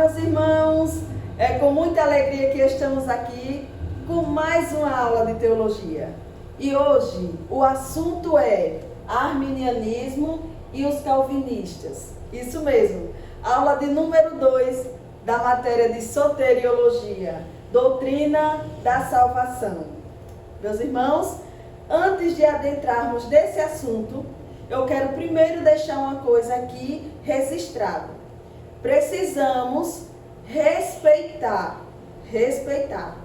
meus irmãos, é com muita alegria que estamos aqui com mais uma aula de teologia. E hoje o assunto é arminianismo e os calvinistas. Isso mesmo, aula de número 2 da matéria de soteriologia, doutrina da salvação. Meus irmãos, antes de adentrarmos nesse assunto, eu quero primeiro deixar uma coisa aqui registrada. Precisamos respeitar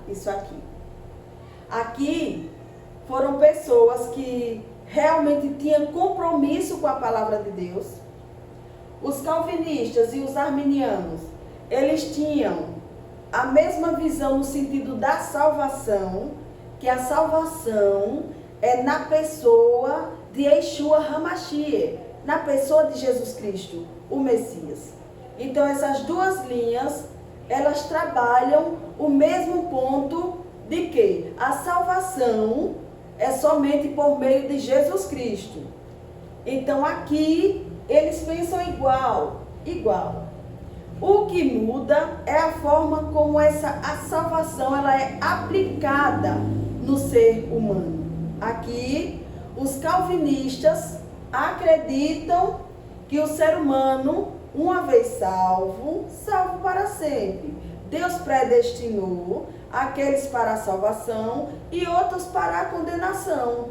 isso aqui. Aqui foram pessoas que realmente tinham compromisso com a palavra de Deus. Os calvinistas e os arminianos, eles tinham a mesma visão no sentido da salvação, que a salvação é na pessoa de Yeshua HaMashiach, na pessoa de Jesus Cristo, o Messias. Então essas duas linhas, elas trabalham o mesmo ponto de que a salvação é somente por meio de Jesus Cristo. Então aqui eles pensam igual. O que muda é a forma como a salvação ela é aplicada no ser humano. Aqui os calvinistas acreditam que o ser humano, uma vez salvo para sempre. Deus predestinou aqueles para a salvação e outros para a condenação.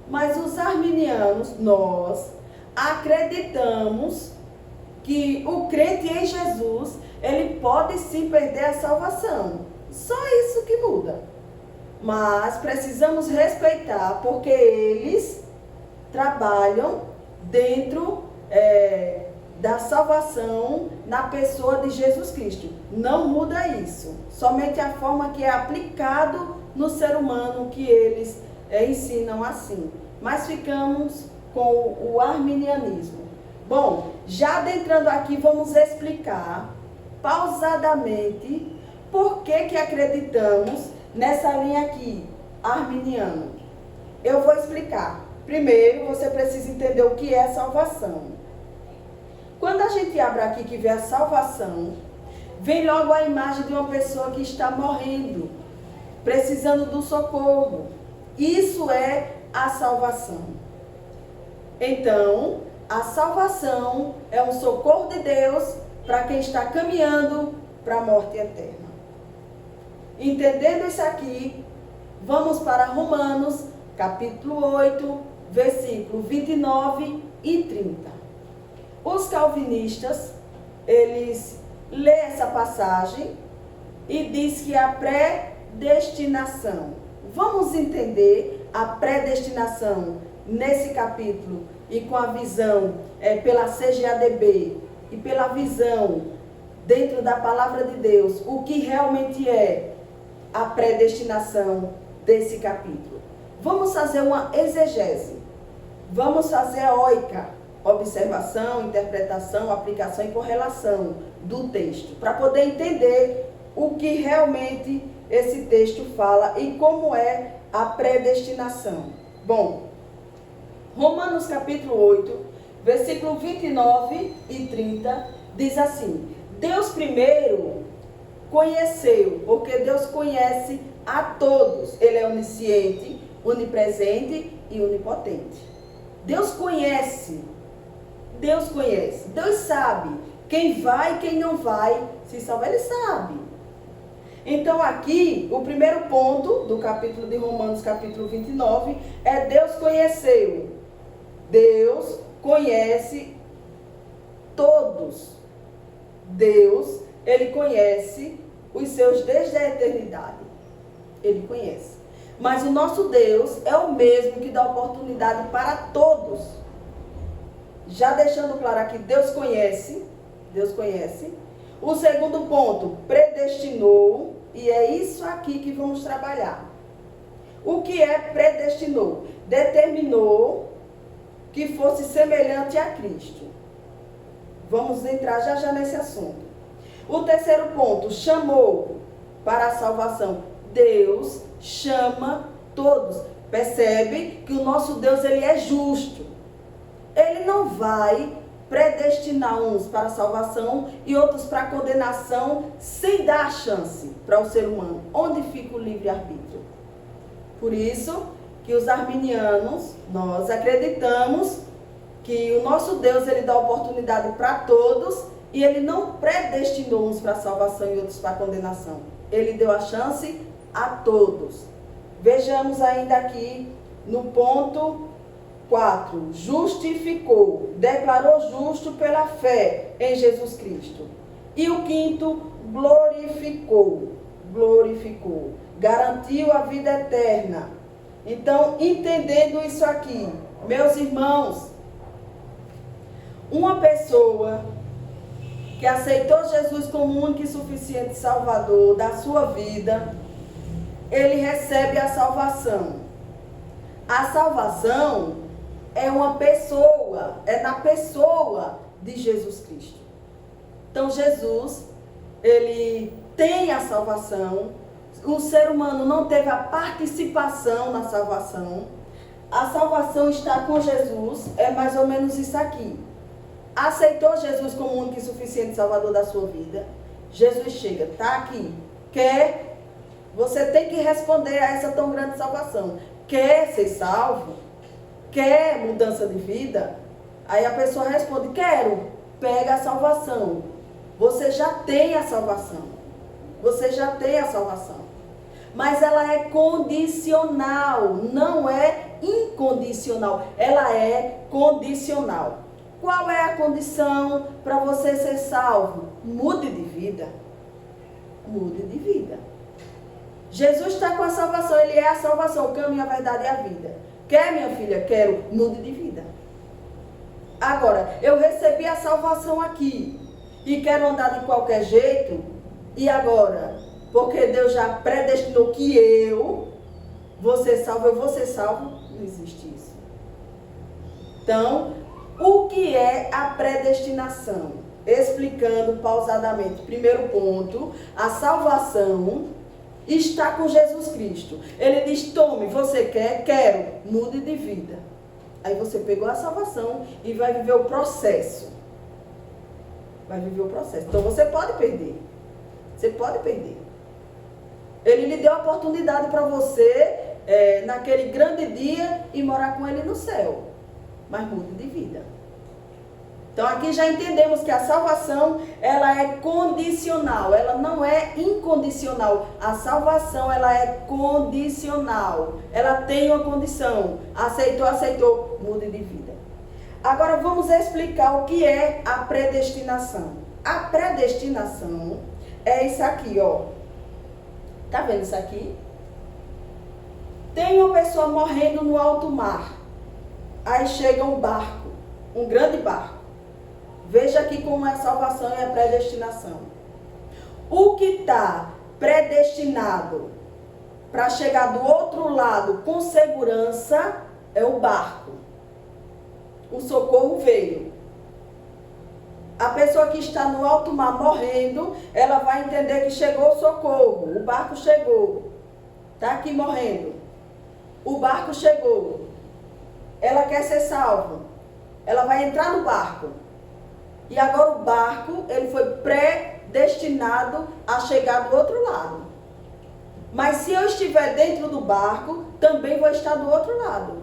Mas os arminianos, nós acreditamos que o crente em Jesus, ele pode sim perder a salvação. Só isso que muda. Mas precisamos respeitar, porque eles trabalham dentro da salvação na pessoa de Jesus Cristo. Não muda isso. Somente a forma que é aplicado no ser humano que eles ensinam assim. Mas ficamos com o arminianismo. Bom, já adentrando aqui, vamos explicar pausadamente por que acreditamos nessa linha aqui, arminiano. Eu vou explicar. Primeiro, você precisa entender o que é salvação. Quando a gente abre aqui que vê a salvação, vem logo a imagem de uma pessoa que está morrendo, precisando do socorro. Isso é a salvação. Então, a salvação é um socorro de Deus para quem está caminhando para a morte eterna. Entendendo isso aqui, vamos para Romanos, capítulo 8, versículo 29 e 30. Os calvinistas, eles lêem essa passagem e diz que a predestinação. Vamos entender a predestinação nesse capítulo e com a visão pela CGADB e pela visão dentro da palavra de Deus, o que realmente é a predestinação desse capítulo. Vamos fazer uma exegese. Vamos fazer a oica. Observação, interpretação, aplicação e correlação do texto, para poder entender o que realmente esse texto fala e como é a predestinação. Bom, Romanos capítulo 8, versículo 29 e 30, diz assim: Deus primeiro conheceu, porque Deus conhece a todos, Ele é onisciente, onipresente e onipotente. Deus conhece, Deus sabe quem vai e quem não vai se salvar, Ele sabe. Então aqui, o primeiro ponto do capítulo de Romanos, capítulo 29, é Deus conheceu. Deus conhece todos. Deus, Ele conhece os seus desde a eternidade. Ele conhece. Mas o nosso Deus é o mesmo que dá oportunidade para todos. Já deixando claro aqui, Deus conhece. O segundo ponto, predestinou, e é isso aqui que vamos trabalhar. O que é predestinou? Determinou que fosse semelhante a Cristo. Vamos entrar já nesse assunto. O terceiro ponto, chamou para a salvação. Deus chama todos. Percebe que o nosso Deus, ele é justo. Ele não vai predestinar uns para a salvação e outros para a condenação, sem dar a chance para o ser humano. Onde fica o livre-arbítrio? Por isso que os arminianos, nós acreditamos que o nosso Deus, ele dá oportunidade para todos e ele não predestinou uns para a salvação e outros para a condenação. Ele deu a chance a todos. Vejamos ainda aqui no ponto 4. Justificou, declarou justo pela fé em Jesus Cristo. E o quinto, glorificou, garantiu a vida eterna. Então, entendendo isso aqui, meus irmãos, uma pessoa que aceitou Jesus como único e suficiente Salvador da sua vida, ele recebe a salvação. A salvação é uma pessoa, é na pessoa de Jesus Cristo. Então Jesus, ele tem a salvação. O ser humano não teve a participação na salvação. A salvação está com Jesus, é mais ou menos isso aqui. Aceitou Jesus como único e suficiente Salvador da sua vida. Jesus chega, está aqui. Quer? Você tem que responder a essa tão grande salvação. Quer ser salvo? Quer mudança de vida? Aí a pessoa responde, quero. Pega a salvação. Você já tem a salvação. Você já tem a salvação. Mas ela é condicional, não é incondicional. Ela é condicional. Qual é a condição para você ser salvo? Mude de vida. Mude de vida. Jesus está com a salvação, ele é a salvação, o caminho, a verdade e a vida. Quer, minha filha? Quero. Mude de vida. Agora, eu recebi a salvação aqui e quero andar de qualquer jeito. E agora? Porque Deus já predestinou que eu vou ser salvo, eu vou ser salvo. Não existe isso. Então, o que é a predestinação? Explicando pausadamente. Primeiro ponto, a salvação está com Jesus Cristo. Ele diz, tome, você quer? Quero. Mude de vida. Aí você pegou a salvação e vai viver o processo. Vai viver o processo. Então você pode perder. Você pode perder. Ele lhe deu a oportunidade para você, naquele grande dia, ir morar com ele no céu. Mas mude de vida. Então aqui já entendemos que a salvação, ela é condicional, ela não é incondicional. A salvação, ela é condicional. Ela tem uma condição. Aceitou, mude de vida. Agora vamos explicar o que é a predestinação. A predestinação é isso aqui, ó. Tá vendo isso aqui? Tem uma pessoa morrendo no alto mar. Aí chega um barco, um grande barco. Veja aqui como é a salvação e a predestinação. O que está predestinado para chegar do outro lado com segurança é o barco. O socorro veio. A pessoa que está no alto mar morrendo, ela vai entender que chegou o socorro. O barco chegou. Está aqui morrendo. O barco chegou. Ela quer ser salva. Ela vai entrar no barco. E agora o barco, ele foi predestinado a chegar do outro lado. Mas se eu estiver dentro do barco, também vou estar do outro lado.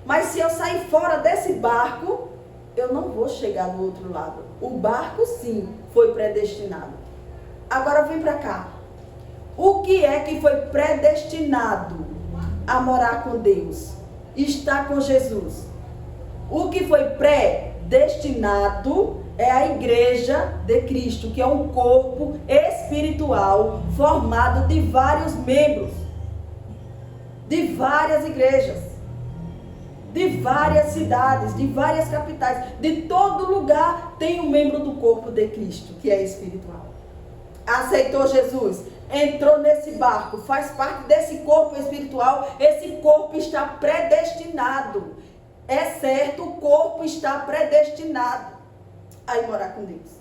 Mas se eu sair fora desse barco, eu não vou chegar do outro lado. O barco, sim, foi predestinado. Agora vem para cá. O que é que foi predestinado a morar com Deus? Está com Jesus. O que foi predestinado é a igreja de Cristo, que é um corpo espiritual formado de vários membros, de várias igrejas, de várias cidades, de várias capitais, de todo lugar tem um membro do corpo de Cristo, que é espiritual. Aceitou Jesus, entrou nesse barco, faz parte desse corpo espiritual, esse corpo está predestinado. É certo, o corpo está predestinado a ir morar com Deus.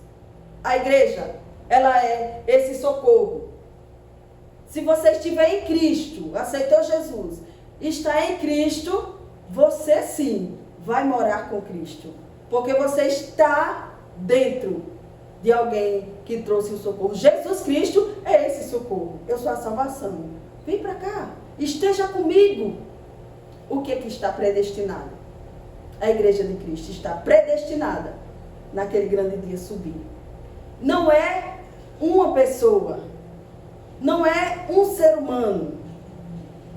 A igreja, ela é esse socorro. Se você estiver em Cristo, aceitou Jesus, está em Cristo, você sim vai morar com Cristo. Porque você está dentro de alguém que trouxe o socorro. Jesus Cristo é esse socorro. Eu sou a salvação. Vem para cá. Esteja comigo. O que está predestinado? A igreja de Cristo está predestinada naquele grande dia subir. Não é uma pessoa. Não é um ser humano.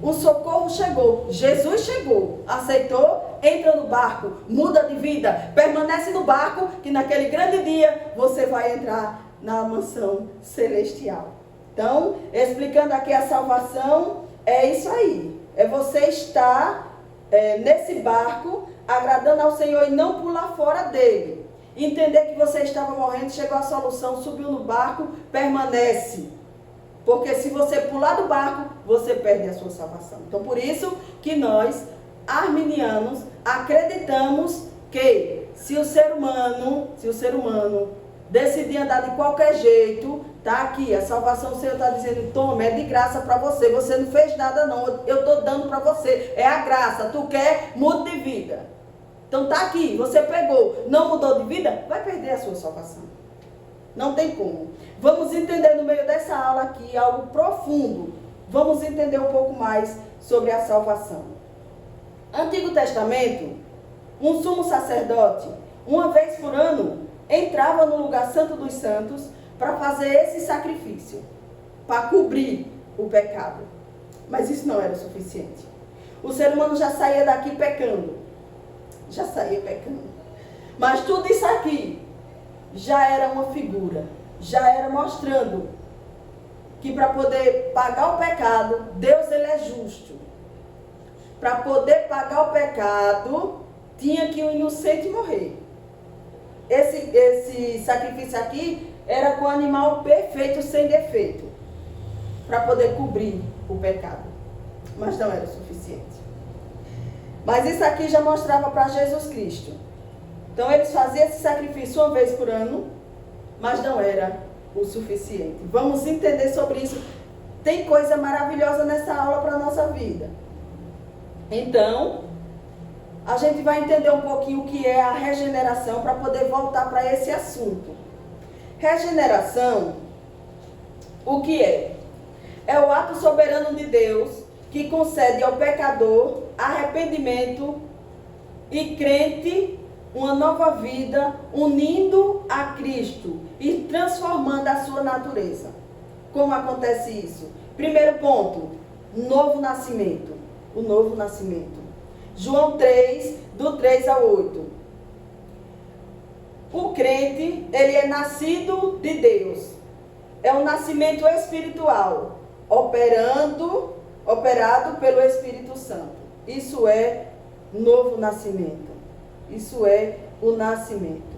O socorro chegou. Jesus chegou. Aceitou, entra no barco, muda de vida, permanece no barco, que naquele grande dia você vai entrar na mansão celestial. Então, explicando aqui a salvação, é isso aí. É você estar nesse barco, agradando ao Senhor e não pular fora dele. Entender que você estava morrendo, chegou a solução, subiu no barco, permanece. Porque se você pular do barco, você perde a sua salvação. Então, por isso que nós, arminianos, acreditamos que se o ser humano decidir andar de qualquer jeito, tá aqui, a salvação o Senhor está dizendo, toma, é de graça para você. Você não fez nada não, eu estou dando para você. É a graça, tu quer, muda de vida. Então tá aqui, você pegou, não mudou de vida, vai perder a sua salvação. Não tem como. Vamos entender no meio dessa aula aqui algo profundo. Vamos entender um pouco mais sobre a salvação. Antigo Testamento, um sumo sacerdote, uma vez por ano, entrava no lugar santo dos santos para fazer esse sacrifício, para cobrir o pecado. Mas isso não era o suficiente. O ser humano já saía daqui pecando. Já saía pecando. Mas tudo isso aqui já era uma figura, já era mostrando que para poder pagar o pecado, Deus ele é justo. Para poder pagar o pecado, tinha que o inocente morrer. Esse sacrifício aqui era com o animal perfeito, sem defeito, para poder cobrir o pecado. Mas não era o suficiente. Mas isso aqui já mostrava para Jesus Cristo. Então eles faziam esse sacrifício uma vez por ano, mas não era o suficiente. Vamos entender sobre isso. Tem coisa maravilhosa nessa aula para a nossa vida. Então, a gente vai entender um pouquinho o que é a regeneração para poder voltar para esse assunto. Regeneração, o que é? É o ato soberano de Deus que concede ao pecador arrependimento e crente uma nova vida, unindo a Cristo e transformando a sua natureza. Como acontece isso? Primeiro ponto, novo nascimento. O novo nascimento. João 3, do 3 ao 8. O crente, ele é nascido de Deus. É um nascimento espiritual, operado pelo Espírito Santo. Isso é novo nascimento. Isso é o nascimento.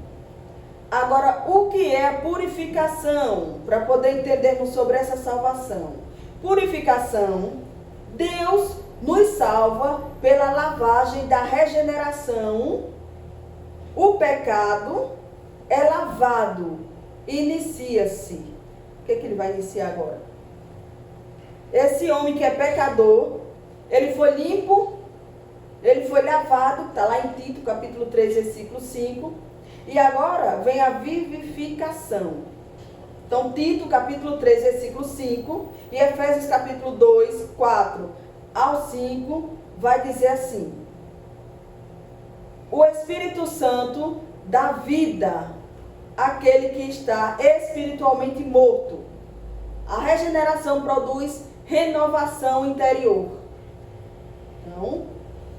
Agora, o que é a purificação? Para poder entendermos sobre essa salvação. Purificação, Deus nos salva pela lavagem da regeneração. O pecado é lavado, inicia-se. O que ele vai iniciar agora? Esse homem que é pecador, ele foi limpo, ele foi lavado, está lá em Tito, capítulo 3, versículo 5. E agora vem a vivificação. Então, Tito, capítulo 3, versículo 5. E Efésios, capítulo 2, 4 ao 5, vai dizer assim: o Espírito Santo dá vida àquele que está espiritualmente morto. A regeneração produz renovação interior. Então,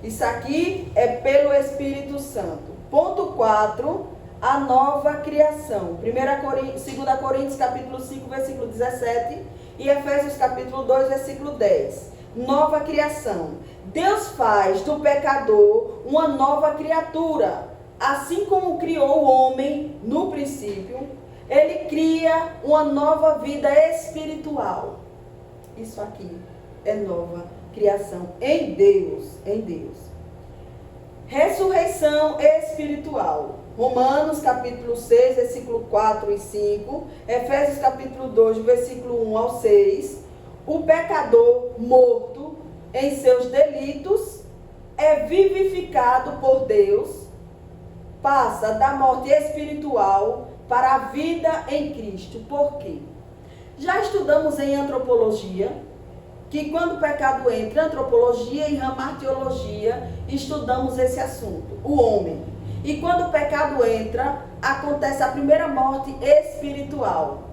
isso aqui é pelo Espírito Santo. Ponto 4, a nova criação. 2 Coríntios, capítulo 5, versículo 17. E Efésios, capítulo 2, versículo 10. Nova criação. Deus faz do pecador uma nova criatura. Assim como criou o homem no princípio, ele cria uma nova vida espiritual. Isso aqui é nova criação em Deus, em Deus. Ressurreição espiritual. Romanos capítulo 6, versículo 4 e 5. Efésios capítulo 2, versículo 1 ao 6. O pecador morto em seus delitos é vivificado por Deus passa da morte espiritual para a vida em Cristo. Por quê? Já estudamos em antropologia que quando o pecado entra, antropologia e ramartiologia, estudamos esse assunto, o homem. E quando o pecado entra, acontece a primeira morte espiritual.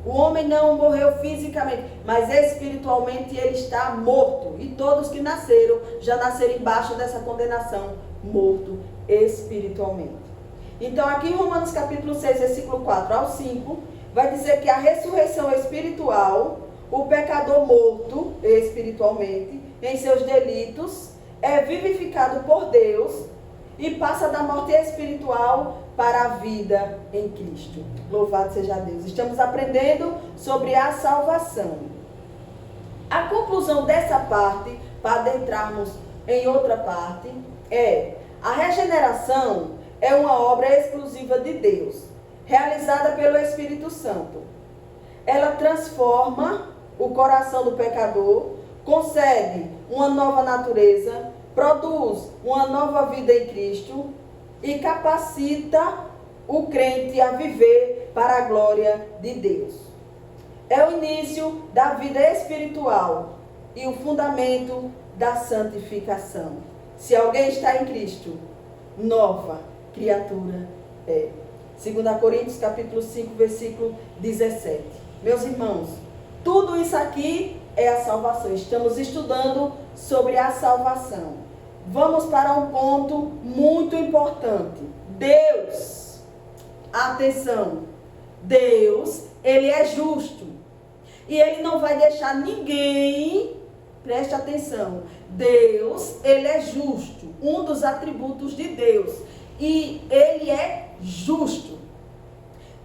O homem não morreu fisicamente, mas espiritualmente ele está morto. E todos que nasceram, já nasceram embaixo dessa condenação, morto espiritualmente. Então aqui em Romanos capítulo 6, versículo 4 ao 5, vai dizer que a ressurreição espiritual, o pecador morto espiritualmente, em seus delitos, é vivificado por Deus e passa da morte espiritual para a vida em Cristo. Louvado seja Deus. Estamos aprendendo sobre a salvação. A conclusão dessa parte, para adentrarmos em outra parte, é: a regeneração é uma obra exclusiva de Deus, realizada pelo Espírito Santo. Ela transforma o coração do pecador, concede uma nova natureza, produz uma nova vida em Cristo e capacita o crente a viver para a glória de Deus. É o início da vida espiritual e o fundamento da santificação. Se alguém está em Cristo, nova criatura é. 2 Coríntios capítulo 5, versículo 17. Meus irmãos, tudo isso aqui é a salvação. Estamos estudando sobre a salvação. Vamos para um ponto muito importante. Deus, atenção, Deus, Ele é justo. E Ele não vai deixar ninguém, preste atenção, Deus, Ele é justo. Um dos atributos de Deus. E Ele é justo.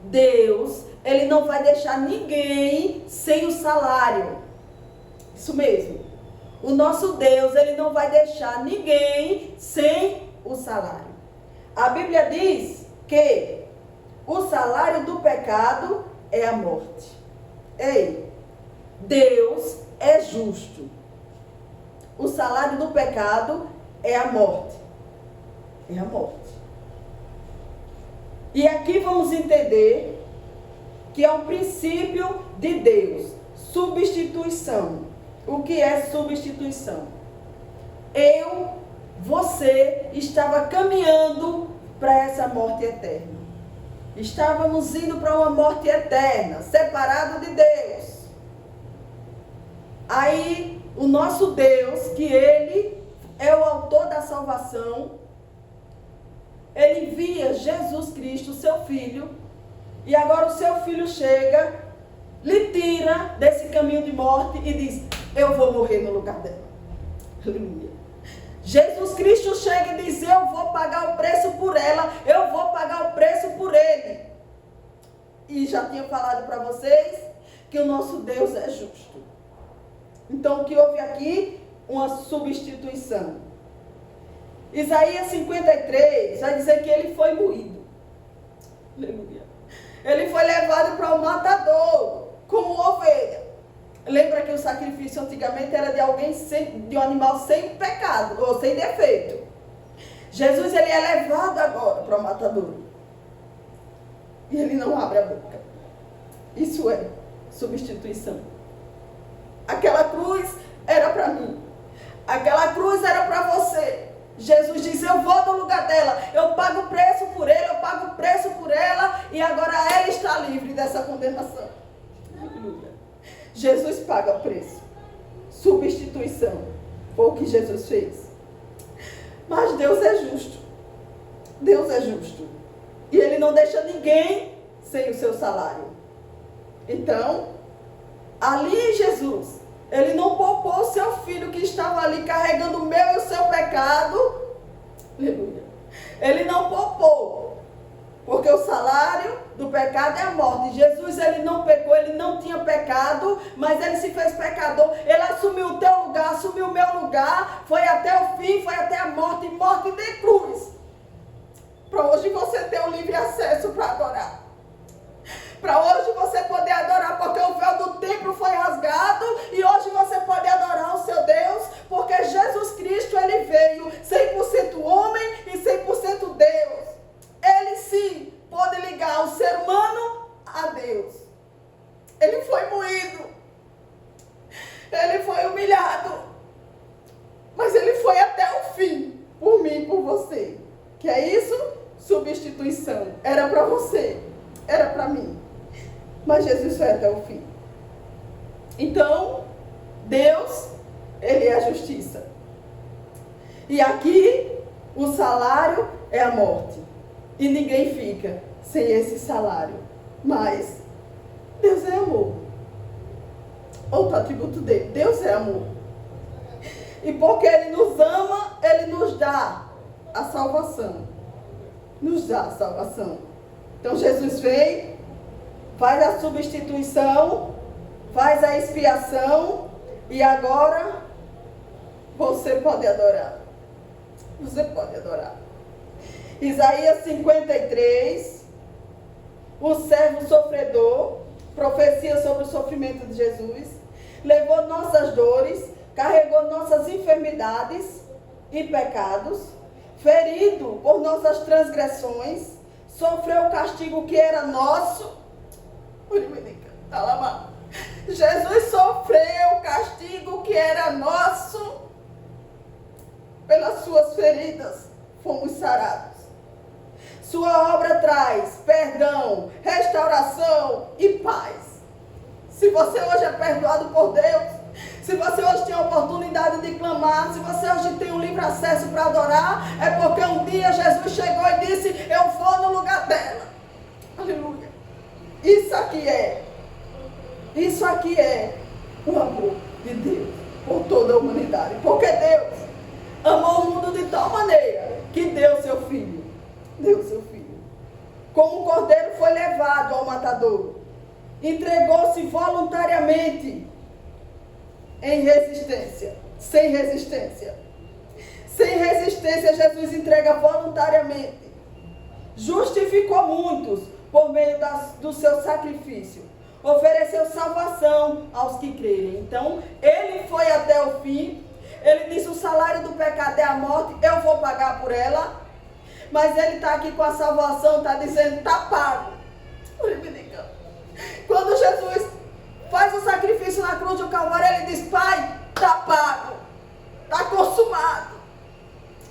Deus, Ele não vai deixar ninguém sem o salário. Isso mesmo. O nosso Deus, Ele não vai deixar ninguém sem o salário. A Bíblia diz que o salário do pecado é a morte. Ei, Deus é justo. O salário do pecado é a morte. É a morte. E aqui vamos entender que é um princípio de Deus. Substituição. O que é substituição? Você estava caminhando para essa morte eterna. Estávamos indo para uma morte eterna, separado de Deus. Aí, o nosso Deus, que Ele é o autor da salvação, Ele envia Jesus Cristo, seu Filho, e agora o seu Filho chega, lhe tira desse caminho de morte e diz: eu vou morrer no lugar dela. Aleluia. Jesus Cristo chega e diz: eu vou pagar o preço por ela, eu vou pagar o preço por ele. E já tinha falado para vocês que o nosso Deus é justo. Então o que houve aqui? Uma substituição. Isaías 53 vai dizer que ele foi moído. Aleluia. Ele foi levado para o matador, como ovelha. Lembra que o sacrifício antigamente era de alguém de um animal sem pecado, ou sem defeito. Jesus, ele é levado agora para o matador. E ele não abre a boca. Isso é substituição. Aquela cruz era para mim. Aquela cruz era para você. Jesus diz: eu vou no lugar dela, eu pago o preço por ele, eu pago o preço por ela, e agora ela está livre dessa condenação. Aleluia. Jesus paga o preço. Substituição. Foi o que Jesus fez. Mas Deus é justo. Deus é justo. E Ele não deixa ninguém sem o seu salário. Então, ali Jesus, Ele não poupou o seu filho que estava ali carregando o meu e o seu pecado. Aleluia. Ele não poupou. Porque o salário do pecado é a morte. Jesus, ele não pecou, ele não tinha pecado, mas ele se fez pecador. Ele assumiu o teu lugar, assumiu o meu lugar, foi até o fim, foi até a morte, e morte de cruz. Para hoje você ter o livre acesso para adorar. Para hoje você poder adorar, porque o véu do templo foi rasgado, e hoje você pode adorar o seu Deus, porque Jesus Cristo, ele veio 100% homem e 100% Deus. doído. Ele foi humilhado. Mas ele foi até o fim, por mim e por você. Que é isso? Substituição. Era para você, era para mim. Mas Jesus foi até o fim. Então, Deus, Ele é a justiça. E aqui, o salário é a morte. E ninguém fica sem esse salário. Mas, Deus é amor. Outro atributo dele, Deus é amor. E porque Ele nos ama, Ele nos dá a salvação. Nos dá a salvação. Então Jesus vem, faz a substituição, faz a expiação, e agora você pode adorar. Você pode adorar. Isaías 53, o servo sofredor, profecia sobre o sofrimento de Jesus, levou nossas dores, carregou nossas enfermidades e pecados, ferido por nossas transgressões, sofreu o castigo que era nosso. Jesus sofreu o castigo que era nosso. Pelas suas feridas fomos sarados. Sua obra traz perdão, restauração e paz. Se você hoje é perdoado por Deus, se você hoje tem a oportunidade de clamar, se você hoje tem um livre acesso para adorar, é porque um dia Jesus chegou e disse: eu vou no lugar dela. Aleluia. Isso aqui é o amor de Deus por toda a humanidade. Porque Deus amou o mundo de tal maneira que deu seu filho. Deu seu filho. Como um cordeiro foi levado ao matadouro, entregou-se voluntariamente em resistência. Sem resistência. Sem resistência, Jesus entrega voluntariamente. Justificou muitos por meio do seu sacrifício. Ofereceu salvação aos que crerem. Então, Ele foi até o fim. Ele disse: o salário do pecado é a morte, eu vou pagar por ela. Mas Ele está aqui com a salvação, está dizendo: está pago. Quando Jesus faz o sacrifício na cruz do Calvário, Ele diz: Pai, está pago, está consumado.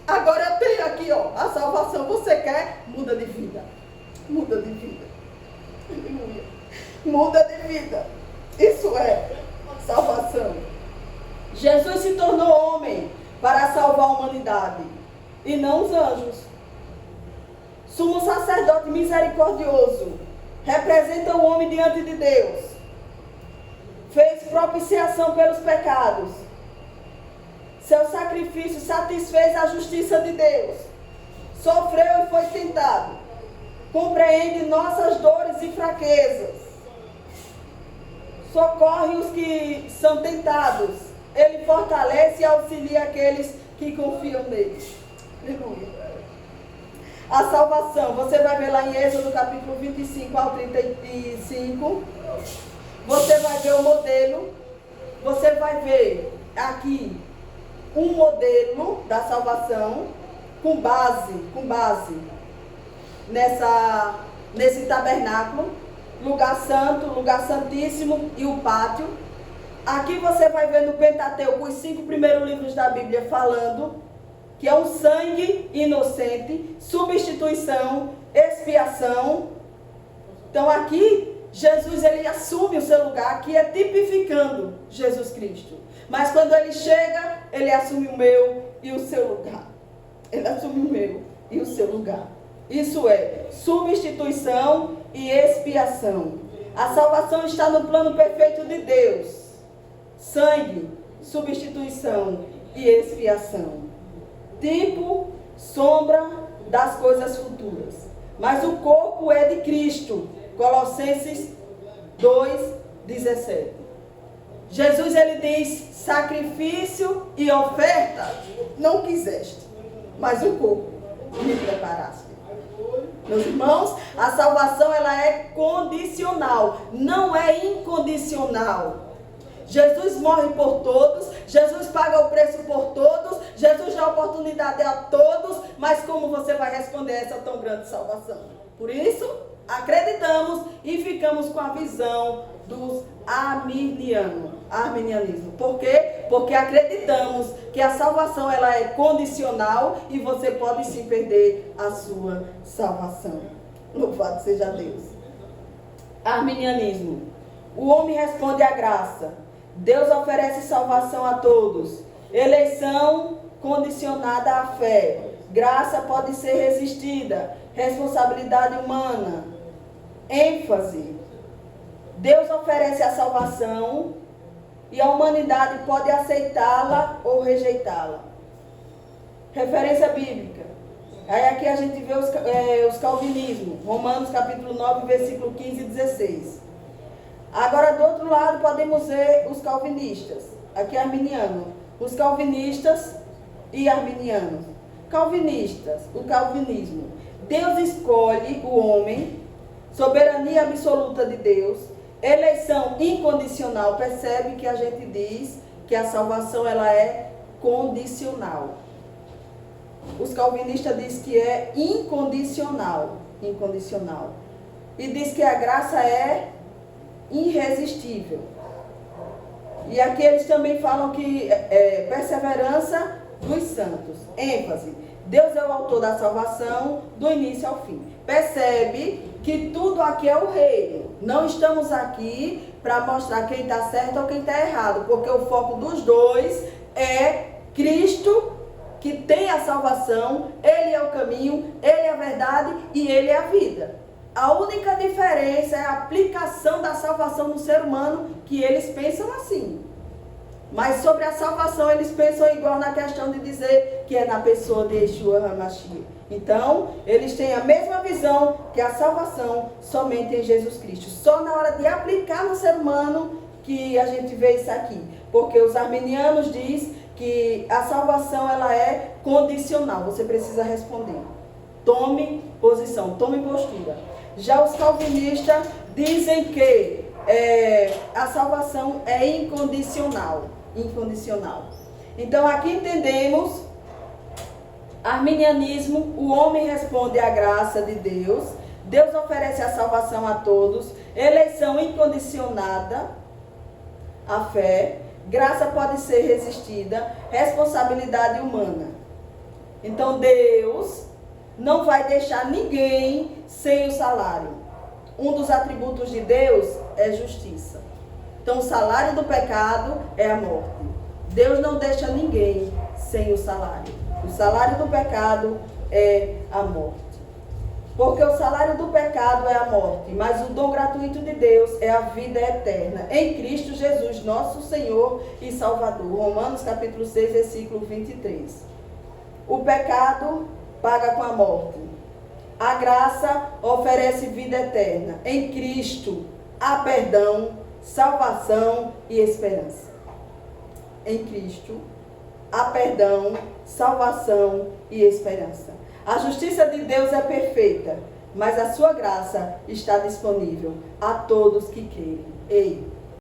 Agora eu tenho aqui, ó, a salvação. Você quer? Muda de vida. Muda de vida. Aleluia. Muda de vida. Isso é salvação. Jesus se tornou homem para salvar a humanidade e não os anjos. Sumo sacerdote misericordioso, representa o homem diante de Deus. Fez propiciação pelos pecados. Seu sacrifício satisfez a justiça de Deus. Sofreu e foi tentado. Compreende nossas dores e fraquezas. Socorre os que são tentados. Ele fortalece e auxilia aqueles que confiam nele. Aleluia. A salvação, você vai ver lá em Êxodo capítulo 25 ao 35. Você vai ver o modelo. Você vai ver aqui um modelo da salvação com base nesse tabernáculo, lugar santo, lugar santíssimo e o pátio. Aqui você vai ver no Pentateuco os 5 primeiros livros da Bíblia falando que é um sangue inocente, substituição, expiação. Então aqui Jesus, ele assume o seu lugar, aqui é tipificando Jesus Cristo. Mas quando ele chega, ele assume o meu e o seu lugar. Ele assume o meu e o seu lugar. Isso é substituição e expiação. A salvação está no plano perfeito de Deus. Sangue, substituição e expiação. Tipo, sombra das coisas futuras. Mas o corpo é de Cristo. Colossenses 2:17. Jesus, ele diz: sacrifício e oferta não quiseste, mas o corpo me preparaste. Meus irmãos, a salvação, ela é condicional, não é incondicional. Jesus morre por todos, Jesus paga o preço por todos, Jesus dá oportunidade a todos, mas como você vai responder a essa tão grande salvação? Por isso, acreditamos e ficamos com a visão dos arminianismo. Por quê? Porque acreditamos que a salvação ela é condicional e você pode sim perder a sua salvação. Louvado seja Deus. Arminianismo. O homem responde à graça. Deus oferece salvação a todos. Eleição condicionada à fé. Graça pode ser resistida. Responsabilidade humana. ênfase. Deus oferece a salvação e a humanidade pode aceitá-la ou rejeitá-la. Referência bíblica. Aí aqui a gente vê os calvinismos. Romanos capítulo 9, versículo 15 e 16. Agora do outro lado podemos ver os calvinistas. Aqui é arminiano. Os calvinistas e arminianos. Calvinistas, o calvinismo. Deus escolhe o homem, soberania absoluta de Deus, eleição incondicional. Percebe que a gente diz que a salvação ela é condicional. Os calvinistas dizem que é incondicional. Incondicional. E diz que a graça é irresistível. E aqui eles também falam que perseverança dos santos. ênfase. Deus é o autor da salvação do início ao fim. Percebe que tudo aqui é o reino. Não estamos aqui para mostrar quem está certo ou quem está errado, porque o foco dos dois é Cristo, que tem a salvação. Ele é o caminho, Ele é a verdade e Ele é a vida. A única diferença é a aplicação da salvação no ser humano, que eles pensam assim. Mas sobre a salvação eles pensam igual na questão de dizer que é na pessoa de Yeshua HaMashiach. Então, eles têm a mesma visão que a salvação somente em Jesus Cristo. Só na hora de aplicar no ser humano que a gente vê isso aqui. Porque os arminianos dizem que a salvação ela é condicional. Você precisa responder. Tome posição, tome postura. Já os calvinistas dizem que a salvação é incondicional. Incondicional. Então aqui entendemos, arminianismo, o homem responde à graça de Deus, Deus oferece a salvação a todos, eleição incondicionada, a fé, graça pode ser resistida, responsabilidade humana. Então Deus não vai deixar ninguém sem o salário. Um dos atributos de Deus é justiça. Então o salário do pecado é a morte. Deus não deixa ninguém sem o salário. O salário do pecado é a morte. Porque o salário do pecado é a morte, mas o dom gratuito de Deus é a vida eterna, em Cristo Jesus, nosso Senhor e Salvador. Romanos capítulo 6, versículo 23. O pecado paga com a morte. A graça oferece vida eterna. Em Cristo há perdão, salvação e esperança. Em Cristo há perdão, salvação e esperança. A justiça de Deus é perfeita, mas a sua graça está disponível a todos que crerem. Ei,